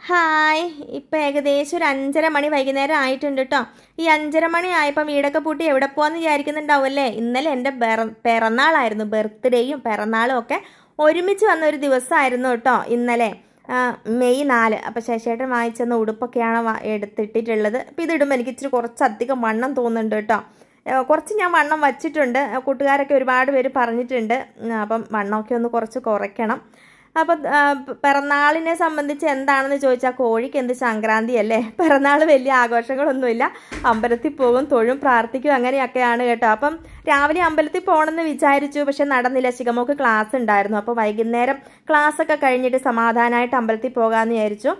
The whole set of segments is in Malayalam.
ഹായ്, ഇപ്പം ഏകദേശം ഒരു 5:30 മണി വൈകുന്നേരം ആയിട്ടുണ്ട് കേട്ടോ. ഈ 5:30 മണി ആയപ്പോൾ വീടൊക്കെ പൂട്ടി എവിടെ പോകാമെന്ന് വിചാരിക്കുന്നുണ്ടാവും അല്ലേ. ഇന്നലെ എൻ്റെ പിറന്നാളായിരുന്നു. ബർത്ത്ഡേയും പിറന്നാളും ഒക്കെ ഒരുമിച്ച് വന്ന ഒരു ദിവസമായിരുന്നു കേട്ടോ ഇന്നലെ, മെയ് 4. അപ്പോൾ ശശിയേട്ടൻ വാങ്ങിച്ചെന്ന ഉടുപ്പൊക്കെയാണ് എടുത്തിട്ടിട്ടുള്ളത്. അപ്പോൾ ഇതിടുമ്പോൾ എനിക്ക് ഇച്ചിരി കുറച്ചധികം വണ്ണം തോന്നുന്നുണ്ട് കേട്ടോ. കുറച്ച് ഞാൻ വണ്ണം വച്ചിട്ടുണ്ട്. കൂട്ടുകാരൊക്കെ ഒരുപാട് പേര് പറഞ്ഞിട്ടുണ്ട് അപ്പം വണ്ണമൊക്കെ ഒന്ന് കുറച്ച് കുറയ്ക്കണം. അപ്പം പിറന്നാളിനെ സംബന്ധിച്ച് എന്താണെന്ന് ചോദിച്ചാൽ കോഴിക്ക് എന്ത് സംക്രാന്തി അല്ലേ. പിറന്നാൾ വലിയ ആഘോഷങ്ങളൊന്നുമില്ല. അമ്പലത്തിൽ പോകും, തൊഴും, പ്രാർത്ഥിക്കും, അങ്ങനെയൊക്കെയാണ് കേട്ടോ. അപ്പം രാവിലെ അമ്പലത്തിൽ പോകണമെന്ന് വിചാരിച്ചു, പക്ഷെ നടന്നില്ല. ശിഖമോക്ക് ക്ലാസ് ഉണ്ടായിരുന്നു. അപ്പോൾ വൈകുന്നേരം ക്ലാസ്സൊക്കെ കഴിഞ്ഞിട്ട് സമാധാനമായിട്ട് അമ്പലത്തിൽ പോകാമെന്ന് വിചാരിച്ചു.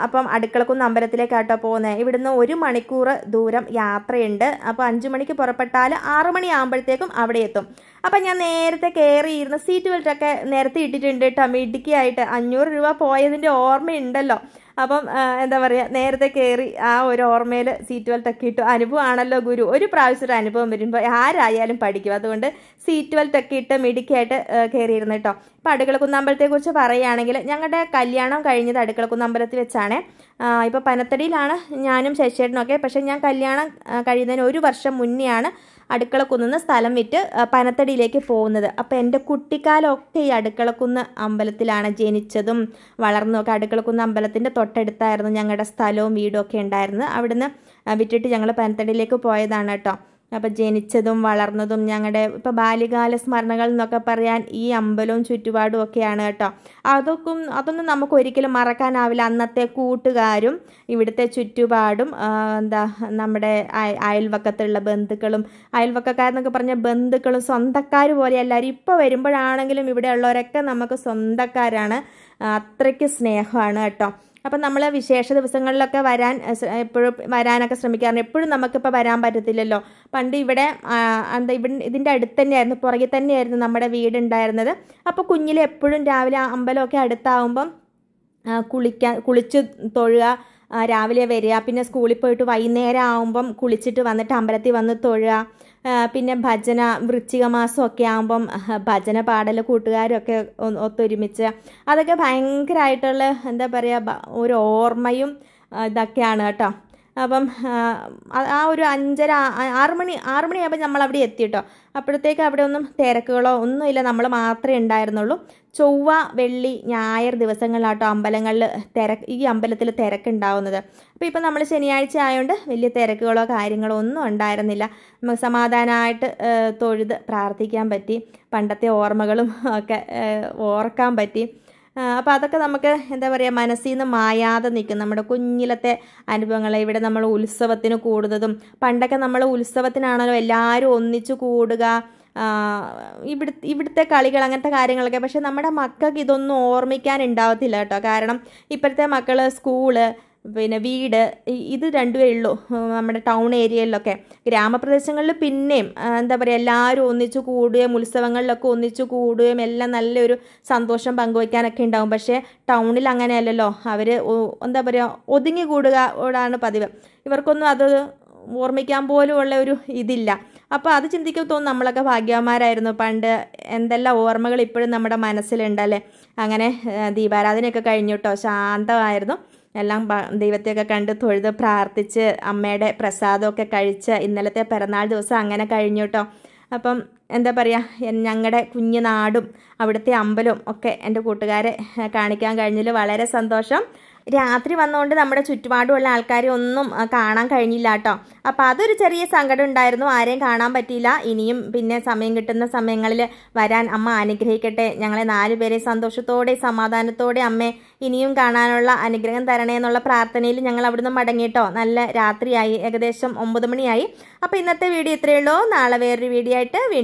അപ്പം അടുക്കളക്കുന്ന് അമ്പലത്തിലേക്കാട്ടോ പോകുന്നത്. ഇവിടുന്ന് 1 മണിക്കൂർ ദൂരം യാത്രയുണ്ട്. അപ്പോൾ 5 മണിക്ക് പുറപ്പെട്ടാൽ 6 മണി ആകുമ്പോഴത്തേക്കും അവിടെ എത്തും. അപ്പം ഞാൻ നേരത്തെ കയറിയിരുന്ന സീറ്റ് ബെൽറ്റൊക്കെ നേരത്തെ ഇട്ടിട്ടുണ്ട് കേട്ടോ. മിടുക്കിയായിട്ട് 500 രൂപ പോയതിൻ്റെ ഓർമ്മയുണ്ടല്ലോ. അപ്പം എന്താ പറയുക, നേരത്തെ കയറി ആ ഒരു ഓർമ്മയിൽ സീറ്റ് ബെൽറ്റൊക്കെ ഇട്ടു. അനുഭവമാണല്ലോ ഗുരു. ഒരു പ്രാവശ്യം ഒരു അനുഭവം വരുമ്പോൾ ആരായാലും പഠിക്കും. അതുകൊണ്ട് സീറ്റ് ബെൽറ്റൊക്കെ ഇട്ട് മിടുക്കിയായിട്ട് കയറിയിരുന്നു കേട്ടോ. ഇപ്പം അടുക്കളക്കുന്നമ്പലത്തെക്കുറിച്ച് പറയുകയാണെങ്കിൽ ഞങ്ങളുടെ കല്യാണം കഴിഞ്ഞത് അടുക്കളക്കുന്നമ്പലത്തിൽ വെച്ചാണ്. ഇപ്പോൾ പനത്തടിയിലാണ് ഞാനും ശശിയേട്ടനൊക്കെ. പക്ഷേ ഞാൻ കല്യാണം കഴിയുന്നതിന് 1 വർഷം മുന്നെയാണ് അടുക്കളക്കുന്ന് സ്ഥലം വിറ്റ് പനത്തടിയിലേക്ക് പോകുന്നത്. അപ്പോൾ എൻ്റെ കുട്ടിക്കാലമൊക്കെ ഈ അടുക്കളക്കുന്ന് അമ്പലത്തിലാണ് ജനിച്ചതും വളർന്നതൊക്കെ. അടുക്കളക്കുന്ന് അമ്പലത്തിൻ്റെ തൊട്ടടുത്തായിരുന്നു ഞങ്ങളുടെ സ്ഥലവും വീടും ഒക്കെ ഉണ്ടായിരുന്നത്. അവിടുന്ന് വിറ്റിട്ട് ഞങ്ങൾ പനത്തടിയിലേക്ക് പോയതാണ് കേട്ടോ. അപ്പോൾ ജനിച്ചതും വളർന്നതും ഞങ്ങളുടെ ഇപ്പോൾ ബാല്യകാല സ്മരണകൾ എന്നൊക്കെ പറയാൻ ഈ അമ്പലവും ചുറ്റുപാടും ഒക്കെയാണ് കേട്ടോ. അതൊന്നും നമുക്ക് ഒരിക്കലും മറക്കാനാവില്ല. അന്നത്തെ കൂട്ടുകാരും ഇവിടുത്തെ ചുറ്റുപാടും നമ്മുടെ അയൽവക്കത്തുള്ള ബന്ധുക്കളും, അയൽവക്കക്കാരെന്നൊക്കെ പറഞ്ഞ ബന്ധുക്കളും സ്വന്തക്കാർ പോലെ എല്ലാവരും. ഇപ്പോൾ വരുമ്പോഴാണെങ്കിലും ഇവിടെ ഉള്ളവരൊക്കെ നമുക്ക് സ്വന്തക്കാരാണ്. അത്രയ്ക്ക് സ്നേഹമാണ് കേട്ടോ. അപ്പം നമ്മൾ വിശേഷ ദിവസങ്ങളിലൊക്കെ എപ്പോഴും വരാനൊക്കെ ശ്രമിക്കാറുണ്ട്. എപ്പോഴും നമുക്കിപ്പോൾ വരാൻ പറ്റത്തില്ലല്ലോ. പണ്ട് ഇവിടെ ഇതിൻ്റെ അടുത്ത് തന്നെയായിരുന്നു, പുറകിൽ തന്നെയായിരുന്നു നമ്മുടെ വീടുണ്ടായിരുന്നത്. അപ്പോൾ കുഞ്ഞിൽ എപ്പോഴും രാവിലെ അമ്പലമൊക്കെ അടുത്താവുമ്പം കുളിച്ച് തൊഴുക, രാവിലെ വരിക, പിന്നെ സ്കൂളിൽ പോയിട്ട് വൈകുന്നേരം ആകുമ്പം കുളിച്ചിട്ട് വന്നിട്ട് അമ്പലത്തിൽ വന്ന് തൊഴുക, പിന്നെ ഭജന, വൃശ്ചിക മാസമൊക്കെ ആകുമ്പം ഭജന പാടൽ, കൂട്ടുകാരൊക്കെ ഒത്തൊരുമിച്ച്, അതൊക്കെ ഭയങ്കരമായിട്ടുള്ള എന്താ പറയുക ഒരു ഓർമ്മയും ഇതൊക്കെയാണ് കേട്ടോ. അപ്പം ആ ഒരു 6 മണിയാകുമ്പോൾ നമ്മൾ അവിടെ എത്തി കേട്ടോ. അപ്പോഴത്തേക്ക് അവിടെ ഒന്നും തിരക്കുകളോ ഒന്നുമില്ല, നമ്മൾ മാത്രമേ ഉണ്ടായിരുന്നുള്ളൂ. ചൊവ്വ, വെള്ളി, ഞായർ ദിവസങ്ങളിലാട്ടോ ഈ അമ്പലത്തിൽ തിരക്കുണ്ടാവുന്നത്. അപ്പോൾ ഇപ്പം നമ്മൾ ശനിയാഴ്ച ആയതുകൊണ്ട് വലിയ തിരക്കുകളോ കാര്യങ്ങളോ ഒന്നും ഉണ്ടായിരുന്നില്ല. നമുക്ക് സമാധാനമായിട്ട് തൊഴുത് പ്രാർത്ഥിക്കാൻ പറ്റി. പണ്ടത്തെ ഓർമ്മകളും ഒക്കെ ഓർക്കാൻ പറ്റി. അപ്പോൾ അതൊക്കെ നമുക്ക് എന്താ പറയുക, മനസ്സിൽ നിന്ന് മായാതെ നിൽക്കും. നമ്മുടെ കുഞ്ഞിലത്തെ അനുഭവങ്ങൾ. ഇവിടെ നമ്മൾ ഉത്സവത്തിന് കൂടുന്നതും, പണ്ടൊക്കെ നമ്മൾ ഉത്സവത്തിനാണല്ലോ എല്ലാവരും ഒന്നിച്ചു കൂടുക, ഇവിടുത്തെ കളികൾ, അങ്ങനത്തെ കാര്യങ്ങളൊക്കെ. പക്ഷെ നമ്മുടെ മക്കൾക്ക് ഇതൊന്നും ഓർമ്മിക്കാൻ ഉണ്ടാവത്തില്ല കേട്ടോ. കാരണം ഇപ്പോഴത്തെ മക്കൾ സ്കൂള്, പിന്നെ വീട്, ഇത് രണ്ടുമേ ഉള്ളൂ നമ്മുടെ ടൗൺ ഏരിയയിലൊക്കെ. ഗ്രാമപ്രദേശങ്ങളിൽ പിന്നെയും എന്താ പറയുക, എല്ലാവരും ഒന്നിച്ചു കൂടുകയും ഉത്സവങ്ങളിലൊക്കെ ഒന്നിച്ചു കൂടുകയും എല്ലാം നല്ലൊരു സന്തോഷം പങ്കുവയ്ക്കാനൊക്കെ ഉണ്ടാകും. പക്ഷേ ടൗണിൽ അങ്ങനെയല്ലല്ലോ. അവർ എന്താ പറയുക, ഒതുങ്ങി കൂടുകയാണ് പതിവ്. ഇവർക്കൊന്നും അത് ഓർമ്മിക്കാൻ പോലും ഉള്ള ഒരു ഇതില്ല. അപ്പോൾ അത് ചിന്തിക്കുമ്പോൾ തോന്നും നമ്മളൊക്കെ ഭാഗ്യവാന്മാരായിരുന്നു. പണ്ട് എന്തെല്ലാം ഓർമ്മകൾ ഇപ്പോഴും നമ്മുടെ മനസ്സിലുണ്ടല്ലേ. അങ്ങനെ ദീപാരാധനയൊക്കെ കഴിഞ്ഞു കേട്ടോ. ശാന്തമായിരുന്നു. എല്ലാം ദൈവത്തെയൊക്കെ കണ്ട് തൊഴുത് പ്രാർത്ഥിച്ച് അമ്മയുടെ പ്രസാദമൊക്കെ കഴിച്ച് ഇന്നലത്തെ പിറന്നാൾ ദിവസം അങ്ങനെ കഴിഞ്ഞു കേട്ടോ. അപ്പം എന്താ പറയുക, ഞങ്ങളുടെ കുഞ്ഞു നാടും അവിടുത്തെ അമ്പലവും ഒക്കെ എൻ്റെ കൂട്ടുകാരെ കാണിക്കാൻ കഴിഞ്ഞതിൽ വളരെ സന്തോഷം. രാത്രി വന്നുകൊണ്ട് നമ്മുടെ ചുറ്റുപാടുമുള്ള ആൾക്കാരെ ഒന്നും കാണാൻ കഴിഞ്ഞില്ല കേട്ടോ. അപ്പോൾ അതൊരു ചെറിയ സങ്കടം ഉണ്ടായിരുന്നു. ആരെയും കാണാൻ പറ്റിയില്ല. ഇനിയും പിന്നെ സമയം കിട്ടുന്ന സമയങ്ങളിൽ വരാൻ അമ്മ അനുഗ്രഹിക്കട്ടെ. ഞങ്ങളെ 4 പേരെ സന്തോഷത്തോടെ സമാധാനത്തോടെ അമ്മേ ഇനിയും കാണാനുള്ള അനുഗ്രഹം തരണേ എന്നുള്ള പ്രാർത്ഥനയിൽ ഞങ്ങൾ അവിടുന്ന് മടങ്ങിയിട്ടോ. നല്ല രാത്രിയായി, ഏകദേശം 9 മണിയായി. അപ്പോൾ ഇന്നത്തെ വീഡിയോ ഇത്രയേ ഉള്ളൂ. നാളെ വേറൊരു വീഡിയോ ആയിട്ട് വീണ്ടും